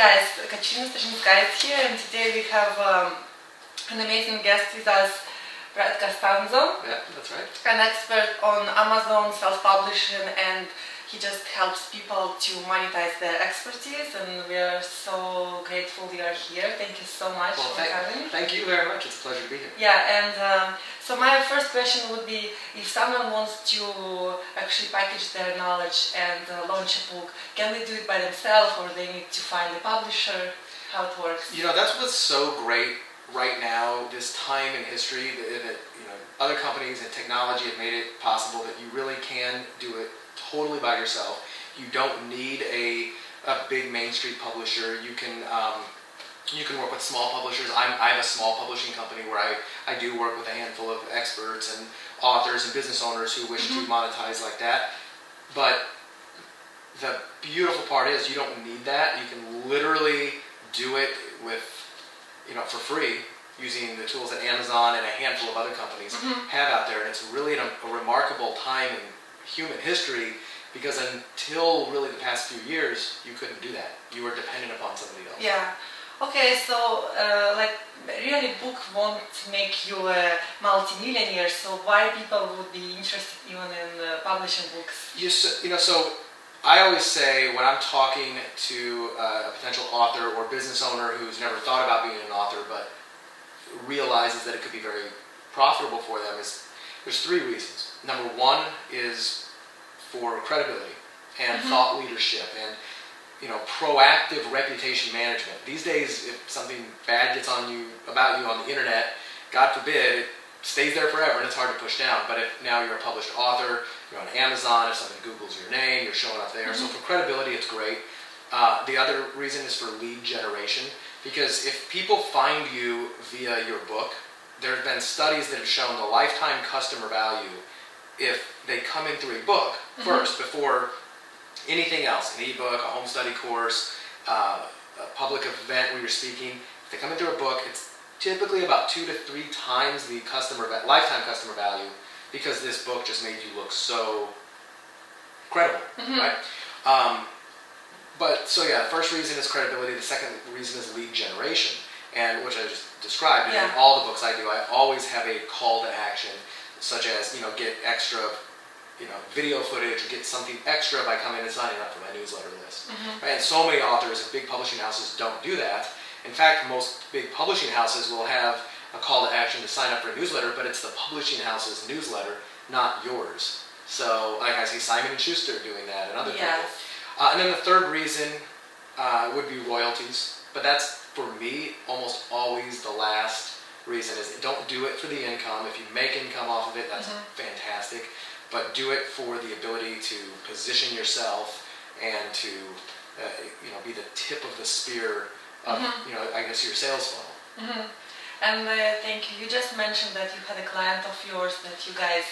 guys, Katrina Stashinskaya is here, and today we have an amazing guest with us, Costanzo. Yeah, that's right. An expert on Amazon self-publishing, and he just helps people to monetize their expertise, and we are so grateful you are here. Thank you so much for having me. Thank you very much. It's a pleasure to be here. Yeah, and so my first question would be, if someone wants to actually package their knowledge and launch a book, can they do it by themselves, or they need to find a publisher? How it works? You know, that's what's so great right now, this time in history, that other companies and technology have made it possible that you really can do it totally by yourself. You don't need a big Main Street publisher. You can work with small publishers. I have a small publishing company where I do work with a handful of experts and authors and business owners who wish to monetize like that. But the beautiful part is you don't need that. You can literally do it with, for free, using the tools that Amazon and a handful of other companies have out there. And it's really a remarkable time in human history, because until really the past few years, you couldn't do that. You were dependent upon somebody else. Yeah. Okay, so really book won't make you a multi-millionaire, so why people would be interested even in publishing books? So I always say, when I'm talking to a potential author or business owner who's never thought about being an author but realizes that it could be very profitable for them, there's three reasons. Number one is for credibility and thought leadership and proactive reputation management. These days, if something bad gets about you on the internet, God forbid, it stays there forever and it's hard to push down. But if now you're a published author, you're on Amazon, if somebody Googles your name, you're showing up there. So for credibility, it's great. The other reason is for lead generation, because if people find you via your book, there have been studies that have shown the lifetime customer value if they come in through a book first, before anything else, an ebook, a home study course, a public event where you're speaking. If they come in through a book, it's typically about 2 to 3 times the lifetime customer value, because this book just made you look so credible, right? The first reason is credibility. The second reason is lead generation, and which I just described. And in all the books I do, I always have a call to action, such as get extra video footage, or get something extra by coming and signing up for my newsletter list. Right? And so many authors and big publishing houses don't do that. In fact, most big publishing houses will have a call to action to sign up for a newsletter, but it's the publishing house's newsletter, not yours. So, like I see Simon & Schuster doing that, and other people. And then the third reason would be royalties, but that's, for me, almost always the last reason. Is don't do it for the income. If you make income off of it, that's fantastic, but do it for the ability to position yourself and to be the tip of the spear of I guess your sales funnel. And thank you. You just mentioned that you had a client of yours that you guys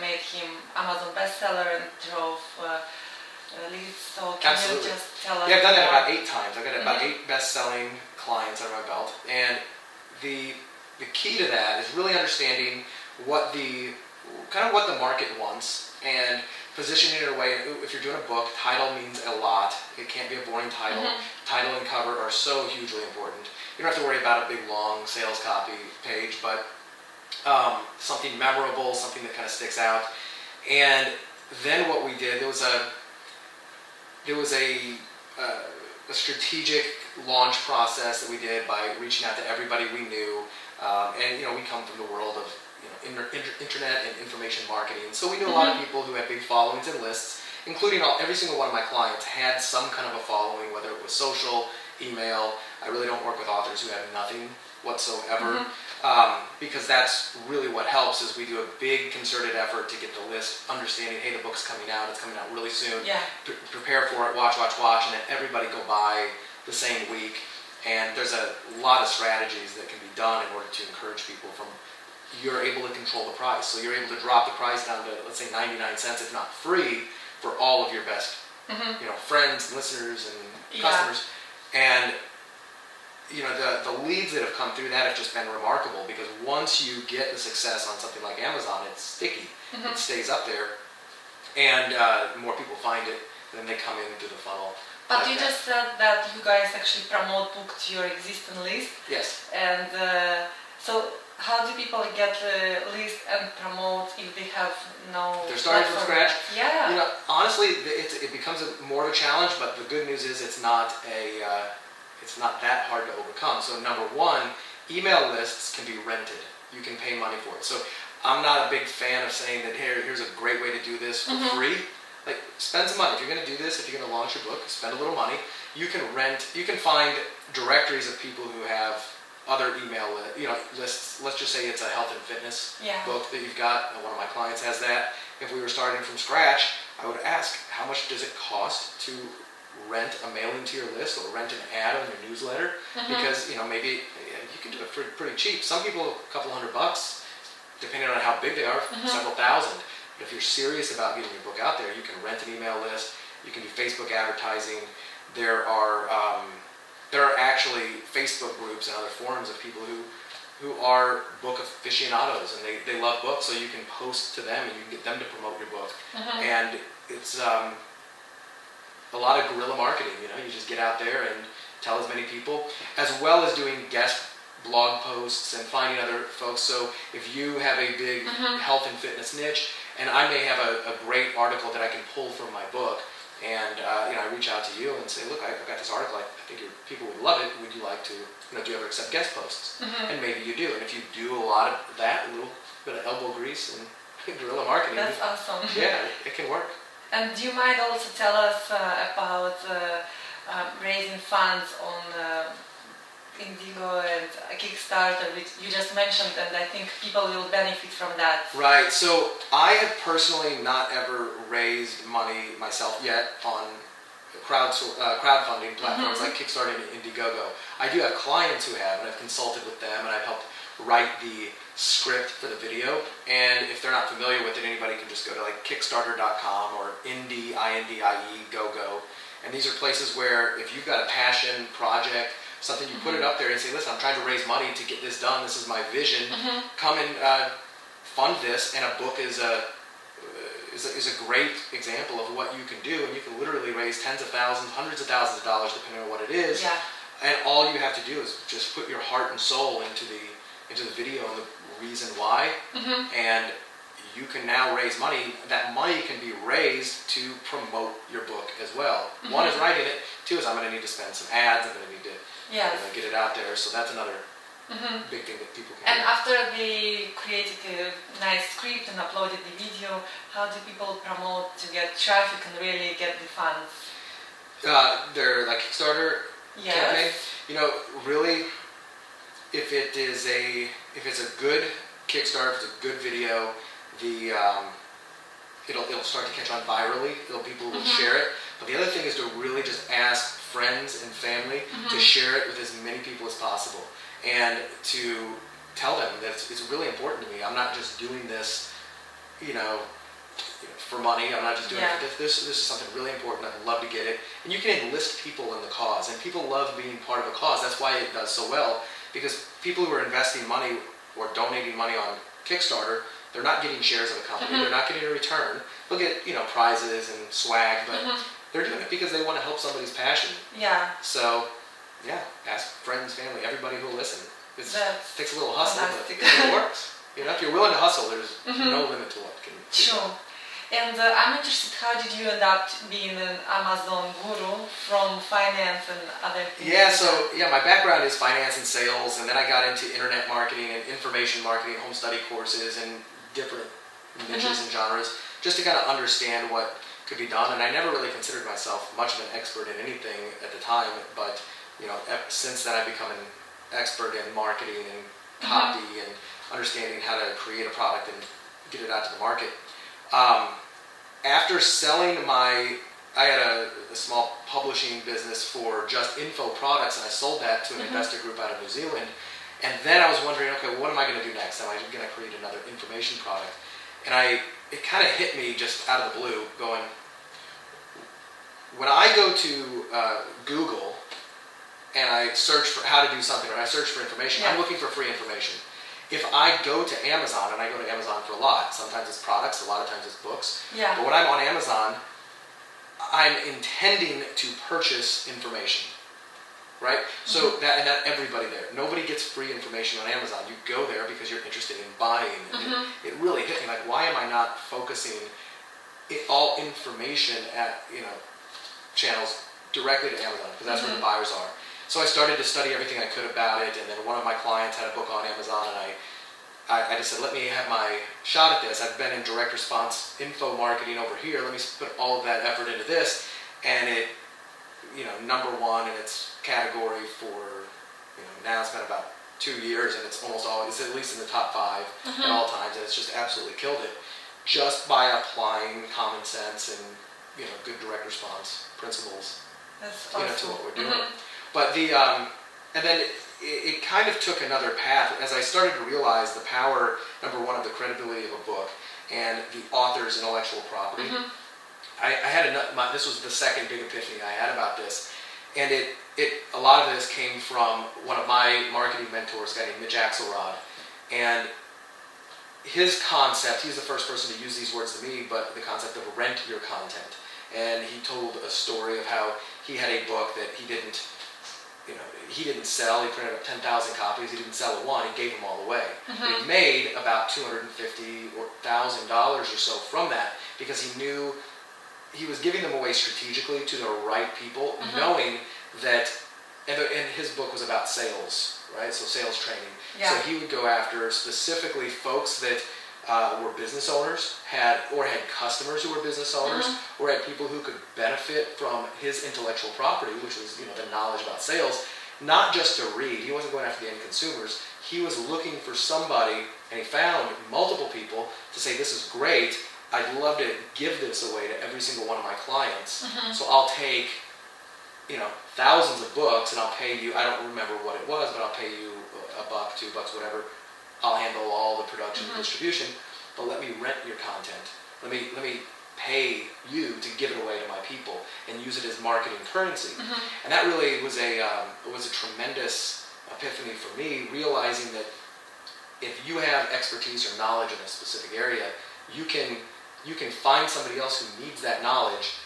made him Amazon bestseller and drove leads. So can you just tell us? Yeah, I've done that about 8 times. I've got about 8 best-selling clients under my belt, and the key to that is really understanding what the market wants and positioning it in a way. If you're doing a book, title means a lot. It can't be a boring title. Title and cover are so hugely important. You don't have to worry about a big long sales copy page, but something memorable, something that kind of sticks out. And then what we did, there was a strategic launch process that we did by reaching out to everybody we knew, and we come from the world of internet and information marketing, so we knew a lot of people who had big followings and lists, including every single one of my clients had some kind of a following, whether it was social, email. I really don't work with authors who have nothing whatsoever, because that's really what helps. Is we do a big concerted effort to get the list, understanding, hey, the book's coming out, it's coming out really soon. Prepare for it, watch, and then everybody go buy the same week. And there's a lot of strategies that can be done in order to encourage people. You're able to control the price, so you're able to drop the price down to, let's say, 99 cents, if not free, for all of your best friends, listeners, and customers. And the leads that have come through that have just been remarkable, because once you get the success on something like Amazon, it's sticky. It stays up there, and more people find it, then they come in through the funnel. But like you that. just said that you guys actually promote book to your existing list. Yes. And so how do people get the list and promote if they have no They're starting from platform scratch. yet? Yeah. You know, honestly, it becomes more of a challenge, but the good news is it's not that hard to overcome. So number one, email lists can be rented. You can pay money for it. So I'm not a big fan of saying that here's a great way to do this for free. Like, spend some money. If you're going to do this, if you're going to launch your book, spend a little money. You can find directories of people who have other email lists. Let's just say it's a health and fitness book that you've got. One of my clients has that. If we were starting from scratch, I would ask, how much does it cost to rent a mailing to your list or rent an ad on your newsletter? Because maybe you can do it for pretty cheap. Some people, a couple $100, depending on how big they are, several thousand. But if you're serious about getting your book out there, you can rent an email list. You can do Facebook advertising. There are actually Facebook groups and other forums of people who are book aficionados, and they love books, so you can post to them and you can get them to promote your book. And it's a lot of guerrilla marketing. You just get out there and tell as many people, as well as doing guest blog posts and finding other folks. So if you have a big health and fitness niche, and I may have a great article that I can pull from my book, and I reach out to you and say, look, I've got this article, I think your people would love it. Would you like to, do you ever accept guest posts? And maybe you do. And if you do a lot of that, a little bit of elbow grease and guerrilla marketing. That's awesome. Yeah, it can work. And you might also tell us about raising funds on Indigo and Kickstarter, which you just mentioned, and I think people will benefit from that. Right. So I have personally not ever raised money myself yet on crowdfunding platforms like Kickstarter and Indiegogo. I do have clients who have, and I've consulted with them, and I've helped write the script for the video. And if they're not familiar with it, anybody can just go to like Kickstarter.com or Indie, Go. And these are places where if you've got a passion project, something, you put it up there and say, listen, I'm trying to raise money to get this done. This is my vision. Come and fund this. And a book is a great example of what you can do. And you can literally raise tens of thousands, hundreds of thousands of dollars, depending on what it is. Yeah. And all you have to do is just put your heart and soul into the video and the reason why. And you can now raise money. That money can be raised to promote your book as well. One is writing it. Two is I'm going to need to spend some ads. I'm going to need to get it out there. So that's another big thing that people can And do. after they created a nice script and uploaded the video, how do people promote to get traffic and really get the funds? They're like Kickstarter campaign. Really, if it's a good Kickstarter, if it's a good video, it'll start to catch on virally. People will share it. But the other thing is to really just ask friends and family to share it with as many people as possible, and to tell them that it's really important to me. I'm not just doing this, for money. I'm not just doing it. This is something really important. I'd love to get it. And you can enlist people in the cause, and people love being part of a cause. That's why it does so well, because people who are investing money or donating money on Kickstarter, they're not getting shares of a company. They're not getting a return. They'll get prizes and swag, but they're doing it because they want to help somebody's passion. Yeah. So, ask friends, family, everybody who will listen. It takes a little hustle, fantastic. but it works. If you're willing to hustle, there's no limit to what can be Sure. done. And I'm interested, how did you end up being an Amazon guru from finance and other things? My background is finance and sales, and then I got into internet marketing and information marketing, home study courses, and different niches and genres, just to kind of understand what could be done. And I never really considered myself much of an expert in anything at the time, but since then I've become an expert in marketing and copy and understanding how to create a product and get it out to the market. After selling I had a small publishing business for just info products, and I sold that to an investor group out of New Zealand. And then I was wondering, okay, what am I going to do next? Am I going to create another information product? And it kind of hit me just out of the blue, going, when I go to Google and I search for how to do something, or I search for information, I'm looking for free information. If I go to Amazon, and I go to Amazon for a lot, sometimes it's products, a lot of times it's books. Yeah. But when I'm on Amazon, I'm intending to purchase information, right? So that everybody there, nobody gets free information on Amazon. You go there because you're interested in buying. And it really hit me, like, why am I not focusing all information at, channels directly to Amazon, because that's where the buyers are. So I started to study everything I could about it, and then one of my clients had a book on Amazon, and I just said, let me have my shot at this. I've been in direct response info marketing over here. Let me put all of that effort into this, and it, number one in its category for, now it's been about 2 years, and it's almost always, it's at least in the top 5 at all times, and it's just absolutely killed it, just by applying common sense and, good direct response principles, That's awesome. to what we're doing. But and then it kind of took another path as I started to realize the power, number one, of the credibility of a book and the author's intellectual property. I had this was the second big epiphany I had about this, and a lot of this came from one of my marketing mentors, a guy named Mitch Axelrod, and his concept, he's the first person to use these words to me, but the concept of rent your content. And he told a story of how he had a book that he didn't sell. He printed up 10,000 copies. He didn't sell one. He gave them all away. He made about $250,000 or so from that, because he knew he was giving them away strategically to the right people, knowing that, and his book was about sales, right? So sales training. Yeah. So he would go after specifically folks that were business owners, had customers who were business owners, or had people who could benefit from his intellectual property, which was the knowledge about sales, not just to read. He wasn't going after the end consumers. He was looking for somebody, and he found multiple people to say, this is great, I'd love to give this away to every single one of my clients. So I'll take thousands of books, and I'll pay you, I don't remember what it was, but I'll pay you $1, $2, whatever. I'll handle all the production and distribution, but let me rent your content. Let me pay you to give it away to my people and use it as marketing currency. And that really was a tremendous epiphany for me, realizing that if you have expertise or knowledge in a specific area, you can find somebody else who needs that knowledge,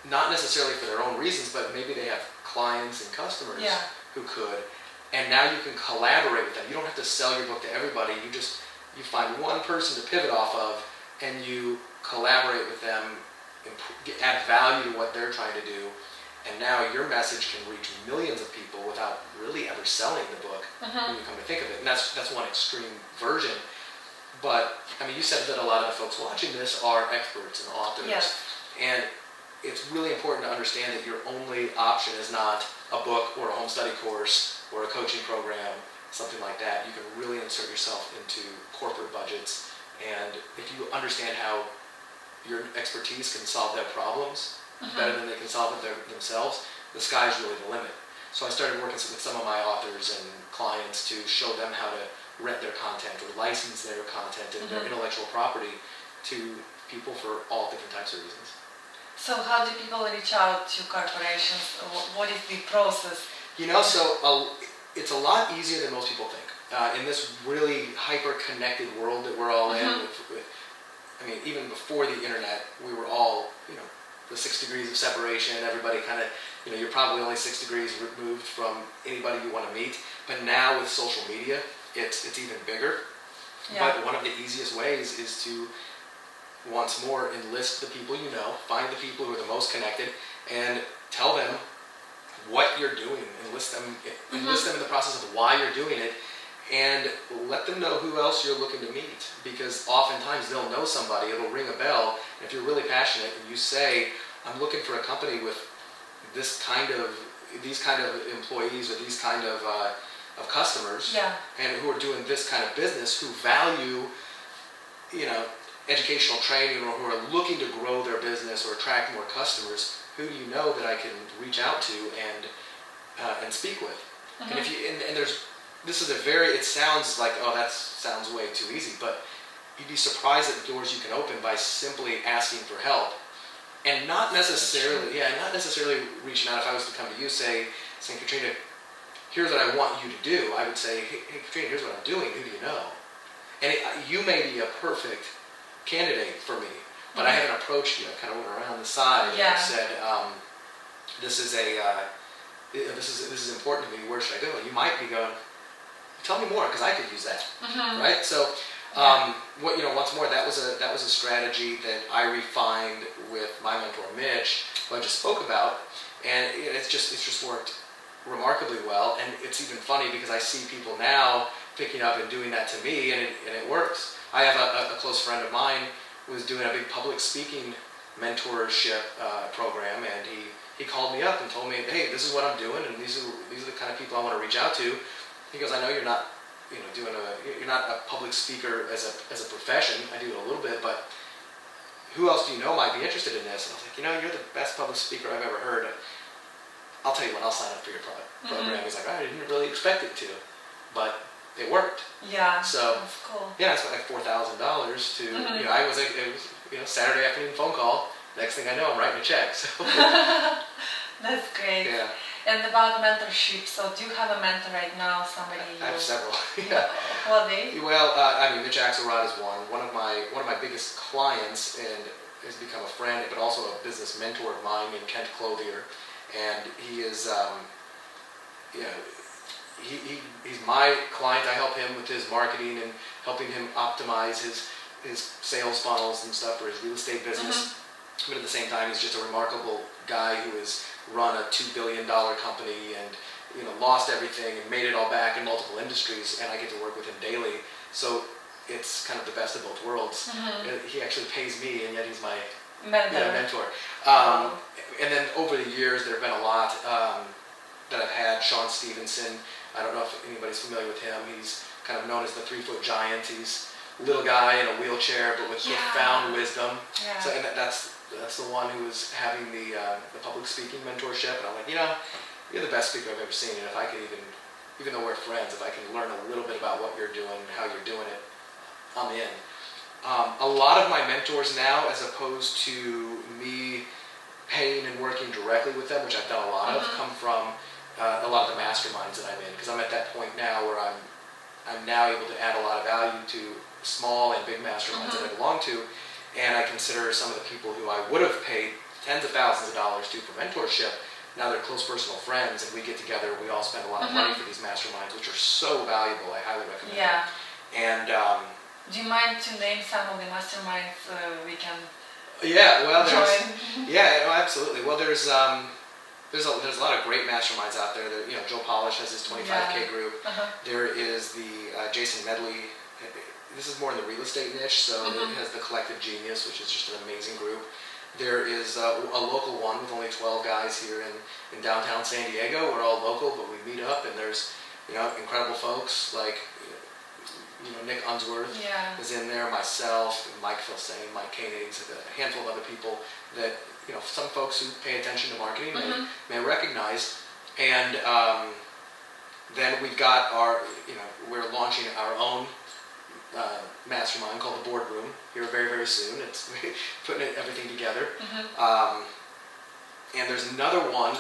not necessarily for their own reasons, but maybe they have clients and customers who could. And now you can collaborate with them. You don't have to sell your book to everybody. You find one person to pivot off of, and you collaborate with them, add value to what they're trying to do, and now your message can reach millions of people without really ever selling the book when you come to think of it. And that's one extreme version. But you said that a lot of the folks watching this are experts and authors, and it's really important to understand that your only option is not a book or a home study course or a coaching program, something like that. You can really insert yourself into corporate budgets, and if you understand how your expertise can solve their problems better than they can solve it themselves, the sky's really the limit. So I started working with some of my authors and clients to show them how to rent their content or license their content and their intellectual property to people for all different types of reasons. So how do people reach out to corporations? What is the process? So it's a lot easier than most people think. In this really hyper-connected world that we're all in, even before the internet, we were all, the 6 degrees of separation, everybody kind of, you're probably only 6 degrees removed from anybody you want to meet. But now with social media, it's even bigger. But one of the easiest ways is to, once more, enlist the people you know, find the people who are the most connected, and tell them what you're doing. Enlist them in the process of why you're doing it, and let them know who else you're looking to meet. Because oftentimes they'll know somebody, it'll ring a bell. And if you're really passionate and you say, I'm looking for a company with these kind of employees or these kind of customers, and who are doing this kind of business, who value, educational training, or who are looking to grow their business or attract more customers, who do you know that I can reach out to and speak with? And if you and there's this is it sounds like, oh, that sounds way too easy, but you'd be surprised at the doors you can open by simply asking for help, and not necessarily reaching out. If I was to come to you saying, Katrina, here's what I want you to do, I would say, hey Katrina, here's what I'm doing, who do you know? And you may be a perfect candidate for me, but I haven't approached you. I kind of went around the side Yeah. and said, this is important to me. Where should I go? And you might be going, tell me more, because I could use that, right? So, once more, that was a strategy that I refined with my mentor Mitch, who I just spoke about, and it's just worked remarkably well. And it's even funny because I see people now picking up and doing that to me, and it works. I have a close friend of mine who was doing a big public speaking mentorship program, and he called me up and told me, hey, this is what I'm doing, and these are the kind of people I want to reach out to. He goes, I know you're not you're not a public speaker as a profession. I do it a little bit, but who else do you know might be interested in this? And I was like, you're the best public speaker I've ever heard. I'll tell you what, I'll sign up for your program. He's like, I didn't really expect it to, but it worked. Yeah. So that's cool. yeah, I spent like $4,000 to it was Saturday afternoon phone call. Next thing I know, I'm writing a check. So that's great. Yeah. And about mentorship, so do you have a mentor right now? Somebody I have several. Yeah. Who are they? Well, Mitch Axelrod is one of my biggest clients, and has become a friend, but also a business mentor of mine named Kent Clothier, and he is, he's my client. I help him with his marketing and helping him optimize his sales funnels and stuff for his real estate business. But at the same time, he's just a remarkable guy who has run a $2 billion company and lost everything and made it all back in multiple industries, and I get to work with him daily. So it's kind of the best of both worlds. He actually pays me, and yet he's my mentor. And then over the years, there have been a lot that I've had. Sean Stevenson, I don't know if anybody's familiar with him. He's kind of known as the 3-foot giant. He's a little guy in a wheelchair, but with profound wisdom. Yeah. So, and that's the one who was having the public speaking mentorship, and I'm like, you're the best speaker I've ever seen, and if I could even though we're friends, if I can learn a little bit about what you're doing, how you're doing it, I'm in. A lot of my mentors now, as opposed to me paying and working directly with them, which I've done a lot of, come from a lot of the masterminds that I'm in, because I'm at that point now where I'm now able to add a lot of value to small and big masterminds that I belong to. And I consider some of the people who I would have paid tens of thousands of dollars to for mentorship, now they're close personal friends, and we get together, we all spend a lot of money for these masterminds, which are so valuable. I highly recommend them. And do you mind to name some of the masterminds we can join? Yeah, absolutely. Well, there's a lot of great masterminds out there. Joe Polish has his 25K group. There is the Jason Medley. This is more in the real estate niche, so it has the Collective Genius, which is just an amazing group. There is a local one with only 12 guys here in downtown San Diego. We're all local, but we meet up, and there's incredible folks like Nick Unsworth is in there, myself, Mike Filsain, Mike Koenig, a handful of other people that some folks who pay attention to marketing may recognize. And then we've got we're launching our own mastermind called the Boardroom here very, very soon. It's putting everything together. And there's another one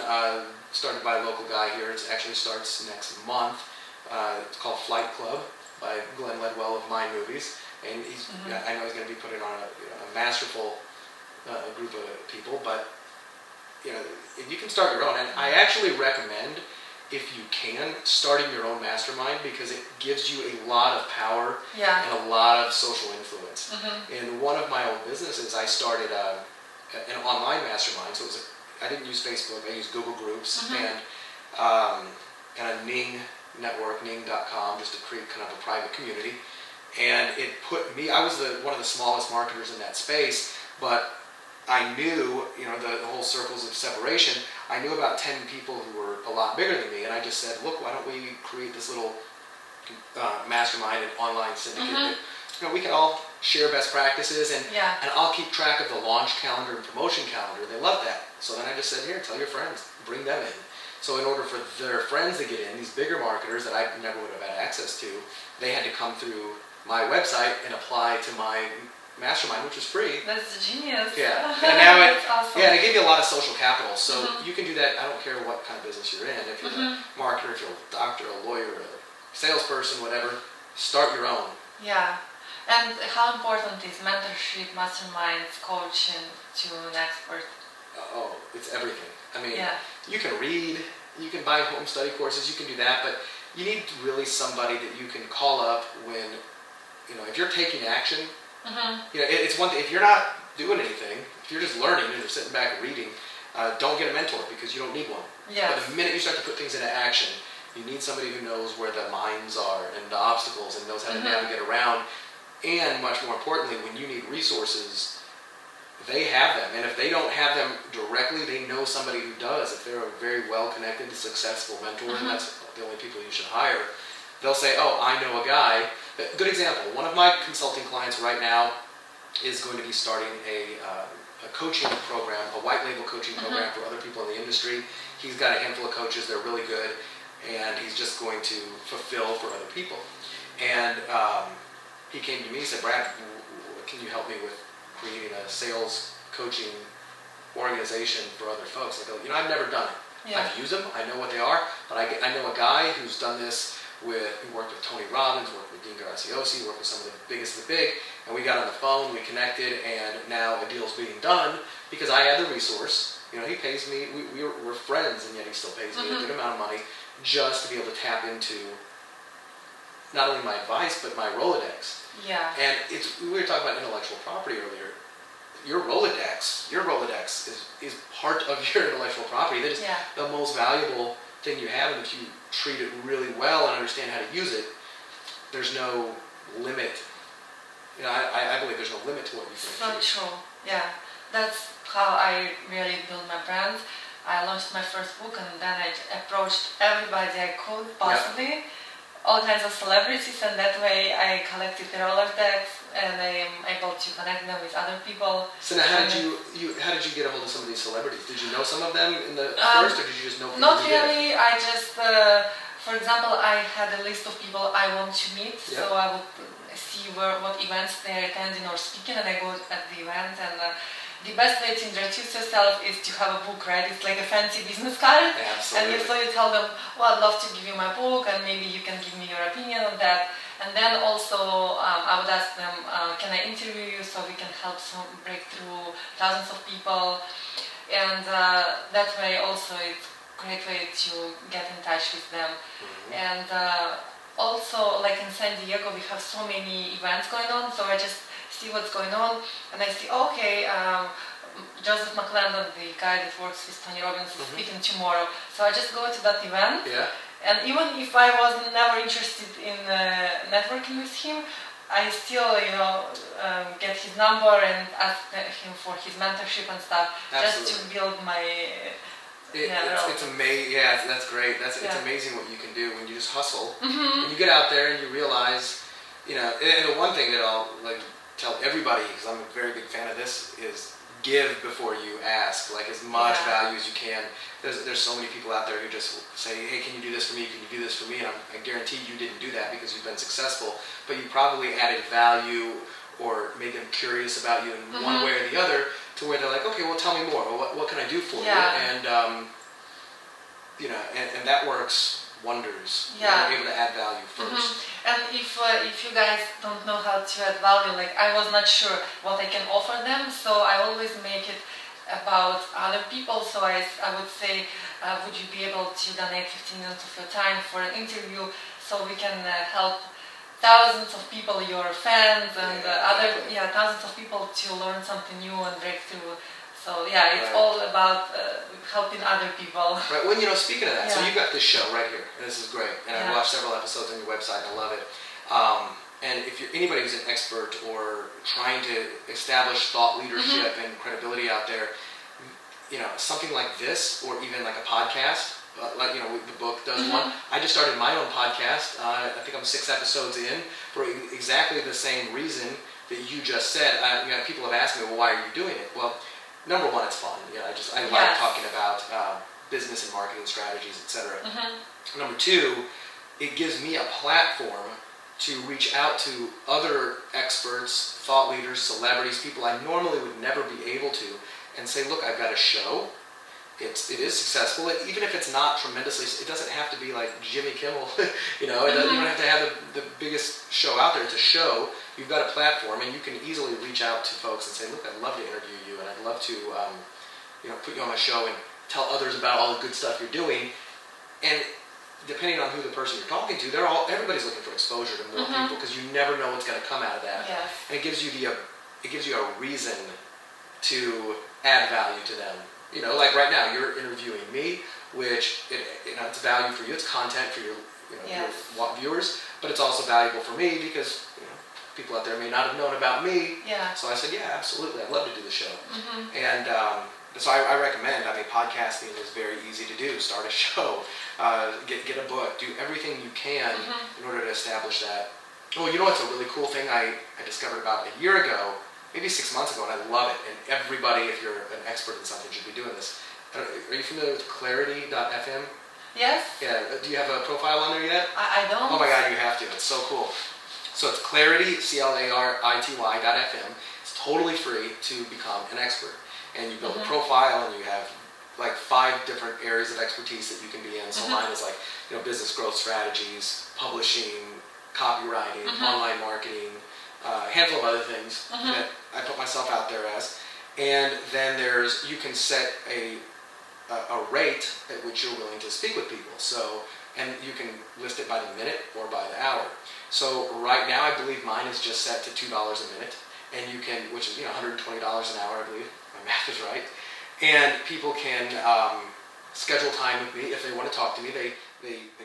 started by a local guy here. It actually starts next month. It's called Flight Club by Glenn Ledwell of Mind Movies, and I know he's going to be putting on a masterful group of people. But you can start your own, and I actually recommend, if you can, starting your own mastermind, because it gives you a lot of power and a lot of social influence. In one of my old businesses, I started an online mastermind. So I didn't use Facebook. I used Google Groups and a Ning network, ning.com, just to create kind of a private community. And it put me, I was one of the smallest marketers in that space, but I knew, the whole circles of separation. I knew about 10 people who were a lot bigger than me, and I just said, look, why don't we create this little mastermind and online syndicate? We can all share best practices, and I'll keep track of the launch calendar and promotion calendar. They love that. So then I just said, here, tell your friends, bring them in. So in order for their friends to get in, these bigger marketers that I never would have had access to, they had to come through my website and apply to my mastermind, which was free. That's genius. Yeah, and now awesome. it gave you a lot of social capital. So you can do that. I don't care what kind of business you're in. If you're a marketer, if you're a doctor, a lawyer, a salesperson, whatever, start your own. Yeah. And how important is mentorship, masterminds, coaching to an expert? Oh, it's everything. I mean, Yeah. you can read, you can buy home study courses, you can do that, but you need really somebody that you can call up when, if you're taking action. It's one thing, if you're not doing anything, if you're just learning and you're sitting back and reading, don't get a mentor because you don't need one. Yes. But the minute you start to put things into action, you need somebody who knows where the mines are and the obstacles and knows how to navigate around. And much more importantly, when you need resources, they have them. And if they don't have them directly, they know somebody who does. If they're a very well-connected, successful mentor, and that's the only people you should hire, they'll say, oh, I know a guy. Good example, one of my consulting clients right now is going to be starting a coaching program, a white label coaching program for other people in the industry. He's got a handful of coaches, they're really good, and he's just going to fulfill for other people. And he came to me and said, Brad, can you help me with creating a sales coaching organization for other folks? I go, I've never done it. Yeah. I've used them, I know what they are, but I know a guy who's done this he worked with Tony Robbins, worked with Dean Graziosi, worked with some of the biggest of the big, and we got on the phone, we connected, and now a deal's being done because I had the resource. He pays me, we're friends, and yet he still pays me a good amount of money just to be able to tap into not only my advice, but my Rolodex. Yeah. And we were talking about intellectual property earlier. Your Rolodex is part of your intellectual property. That is the most valuable thing you have, and if you treat it really well and understand how to use it, there's no limit. I believe there's no limit to what you can achieve. So true. Yeah. That's how I really built my brand. I launched my first book, and then I approached everybody I could possibly, all kinds of celebrities, and that way I collected their Rolodex, and I am able to connect them with other people. So now, how did you get a hold of some of these celebrities? Did you know some of them in the first, or did you just know people? Not really. I just, for example, I had a list of people I want to meet, so I would see what events they're attending or speaking, and I go at the event. And the best way to introduce yourself is to have a book, right? It's like a fancy business card. Absolutely. And you tell them, well, I'd love to give you my book, and maybe you can give me your opinion on that. And then also, I would ask them, can I interview you so we can help break through thousands of people? And that way also it's a great way to get in touch with them. And also, like in San Diego, we have so many events going on, so I just see what's going on, and I see, okay, Joseph McClendon, the guy that works with Tony Robbins, is speaking tomorrow. So I just go to that event, and even if I was never interested in networking with him, I still, get his number and ask him for his mentorship and stuff, just to build my. It's amazing. Yeah, that's great. It's amazing what you can do when you just hustle. And you get out there and you realize, and the one thing that I'll tell everybody, because I'm a very big fan of this, is give before you ask, as much value as you can. There's so many people out there who just say, hey, can you do this for me? Can you do this for me? And I guarantee you didn't do that because you've been successful, but you probably added value or made them curious about you in one way or the other, to where they're like, okay, well, tell me more. Well, what can I do for you? And and that works wonders. You're able to add value first. And if you guys don't know how to add value, I was not sure what I can offer them, so I always make it about other people. So I would say, would you be able to donate 15 minutes of your time for an interview so we can help thousands of people, your fans, and thousands of people to learn something new and break through. So it's all about helping other people. Right. Well, speaking of that, so you've got this show right here, and this is great. And I've watched several episodes on your website, and I love it. And if you're anybody who's an expert or trying to establish thought leadership and credibility out there, something like this, or even like a podcast, the book does one. I just started my own podcast. I think I'm 6 episodes in, for exactly the same reason that you just said. People have asked me, well, why are you doing it? Well, number one, it's fun. I like talking about business and marketing strategies, etc. Number two, it gives me a platform to reach out to other experts, thought leaders, celebrities, people I normally would never be able to, and say, look, I've got a show. It is successful. Even if it's not tremendously, it doesn't have to be like Jimmy Kimmel. You don't have to have the biggest show out there. It's a show. you've got a platform, and you can easily reach out to folks and say, look, I'd love to interview you, and I'd love to put you on my show and tell others about all the good stuff you're doing. And depending on who the person you're talking to, everybody's looking for exposure to more people, because you never know what's going to come out of that. Yes. And it gives you a reason to add value to them. Like right now, you're interviewing me, which it's value for you. It's content for your viewers, but it's also valuable for me because people out there may not have known about me. Yeah. So I said, yeah, absolutely, I'd love to do the show. And so I recommend. I mean, podcasting is very easy to do. Start a show, get a book, do everything you can in order to establish that. Oh, you know what's a really cool thing I discovered about a year ago, maybe 6 months ago, and I love it. And everybody, if you're an expert in something, should be doing this. Are you familiar with clarity.fm? Yes. Yeah. Do you have a profile on there yet? I don't. Oh my God, you have to. It's so cool. So it's clarity, clarity.fm. It's totally free to become an expert. And you build a profile, and you have like 5 different areas of expertise that you can be in. So mine is like, business growth strategies, publishing, copywriting, online marketing, a handful of other things that I put myself out there as. And then you can set a rate at which you're willing to speak with people. So, and you can list it by the minute or by the hour. So right now, I believe mine is just set to $2 a minute, and you can, which is $120 an hour, I believe. My math is right. And people can schedule time with me if they want to talk to me. They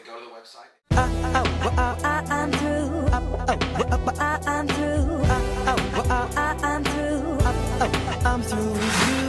go to the website. I'm through. I'm through. I'm through. I'm through.